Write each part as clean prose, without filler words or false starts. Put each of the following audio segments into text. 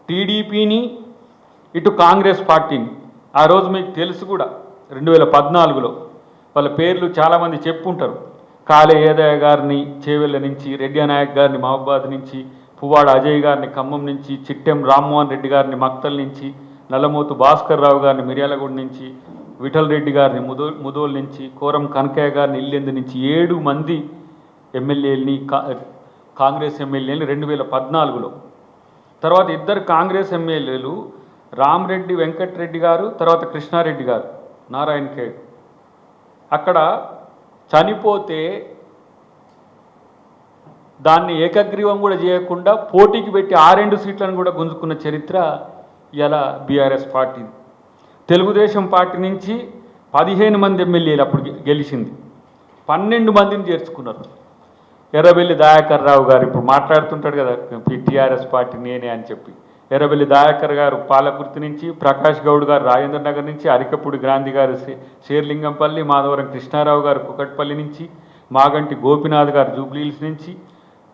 టీడీపీని ఇటు కాంగ్రెస్ పార్టీని ఆ రోజు మీకు తెలుసు కూడా 2014లో వాళ్ళ పేర్లు చాలామంది చెప్పుంటారు. కాళే ఏదయ్య గారిని చేవెళ్ళ నుంచి, రెడ్డి నాయక్ గారిని మహబాద్ నుంచి, పువ్వాడ అజయ్ గారిని ఖమ్మం నుంచి, చిట్టెం రామ్మోహన్ రెడ్డి గారిని మక్తల్ నుంచి, నల్లమోతు భాస్కర్ రావు గారిని మిర్యాలగూడ నుంచి, విఠల్ రెడ్డి గారిని ముదోల్ నుంచి, కోరం కనకయ్య గారిని ఇల్లెందు నుంచి 7 మంది ఎమ్మెల్యేలని కాంగ్రెస్ ఎమ్మెల్యేలు 2014లో. తర్వాత 2 కాంగ్రెస్ ఎమ్మెల్యేలు రామరెడ్డి వెంకటరెడ్డి గారు, తర్వాత కృష్ణారెడ్డి గారు నారాయణ ఖేడ్ అక్కడ చనిపోతే దాన్ని ఏకగ్రీవం కూడా చేయకుండా పోటీకి పెట్టి 2 సీట్లను కూడా గుంజుకున్న చరిత్ర ఇలా బీఆర్ఎస్ పార్టీ. తెలుగుదేశం పార్టీ నుంచి 15 మంది ఎమ్మెల్యేలు అప్పుడు గెలిచింది, 12 మందిని చేర్చుకున్నారు. ఎర్రబెల్లి దయాకర్ రావు గారు ఇప్పుడు మాట్లాడుతుంటాడు కదా టీఆర్ఎస్ పార్టీ నేనే అని చెప్పి. ఎర్రబెల్లి దయాకర్ గారు పాలకుర్తి నుంచి, ప్రకాష్ గౌడ్ గారు రాజేంద్ర నగర్ నుంచి, అరికపూడి గాంధీ గారు శేర్లింగంపల్లి, మాధవరం కృష్ణారావు గారు కుకట్పల్లి నుంచి, మాగంటి గోపినాథ్ గారు జూబ్లీహిల్స్ నుంచి,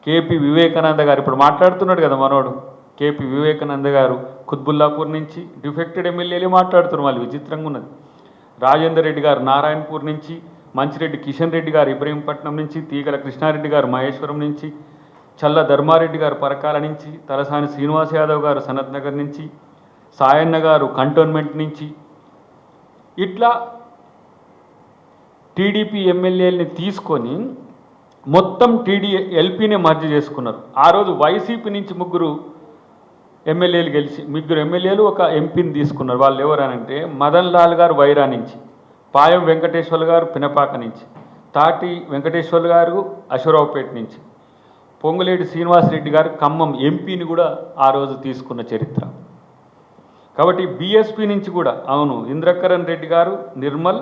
కేపీ వివేకానంద గారు ఇప్పుడు మాట్లాడుతున్నాడు కదా మనోడు కేపీ వివేకానంద గారు కుత్బుల్లాపూర్ నుంచి. డిఫెక్టెడ్ ఎమ్మెల్యేలే మాట్లాడుతున్నారు, వాళ్ళు విచిత్రంగా ఉన్నది. రాజేందర్ రెడ్డి గారు నారాయణపూర్ నుంచి, మంచిరెడ్డి కిషన్ రెడ్డి గారు ఇబ్రహీంపట్నం నుంచి, తీగల కృష్ణారెడ్డి గారు మహేశ్వరం నుంచి, చల్ల ధర్మారెడ్డి గారు పరకాల నుంచి, తలసాని శ్రీనివాస్ యాదవ్ గారు సనత్ నగర్ నుంచి, సాయన్న గారు కంటోన్మెంట్ నుంచి. ఇట్లా టీడీపీ ఎమ్మెల్యేలని తీసుకొని మొత్తం ఎల్పీనే మర్జీ చేసుకున్నారు. ఆ రోజు వైసీపీ నుంచి 3 ఎమ్మెల్యేలు గెలిచి 3 ఎమ్మెల్యేలు ఒక ఎంపీని తీసుకున్నారు. వాళ్ళు ఎవరనంటే మదన్ లాల్ గారు వైరా నుంచి, పాయం వెంకటేశ్వర్లు గారు పినపాక నుంచి, తాటి వెంకటేశ్వర్లు గారు అశ్వరావుపేట నుంచి, పొంగులేటి శ్రీనివాసరెడ్డి గారు ఖమ్మం ఎంపీని కూడా ఆ రోజు తీసుకున్న చరిత్ర. కాబట్టి బీఎస్పీ నుంచి కూడా అవును ఇంద్రకరణ్ రెడ్డి గారు నిర్మల్,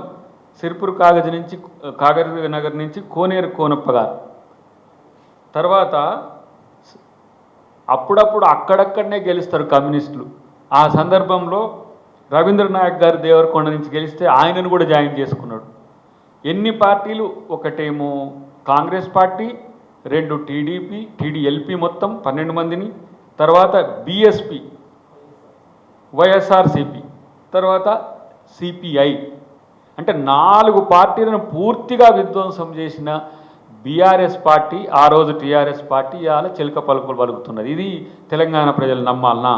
సిర్పూర్ కాగజ్ నగర్ నుంచి కోనేరు కోనప్ప గారు. తర్వాత అప్పుడప్పుడు అక్కడక్కడనే గెలుస్తారు కమ్యూనిస్టులు. ఆ సందర్భంలో రవీంద్ర నాయక్ గారు దేవరకొండ నుంచి గెలిస్తే ఆయనను కూడా జాయిన్ చేసుకున్నాడు. ఎన్ని పార్టీలు, ఒకటేమో కాంగ్రెస్ పార్టీ, 2 టీడీపీ, టీడీఎల్పీ మొత్తం 12 మందిని, తర్వాత బీఎస్పీ, వైఎస్ఆర్సీపీ, తర్వాత సిపిఐ, అంటే 4 పార్టీలను పూర్తిగా విధ్వంసం చేసిన బీఆర్ఎస్ పార్టీ ఆ రోజు టీఆర్ఎస్ పార్టీ ఇవాళ చిలక పలుకులు పలుకుతున్నది. ఇది తెలంగాణ ప్రజలు నమ్మాలనా?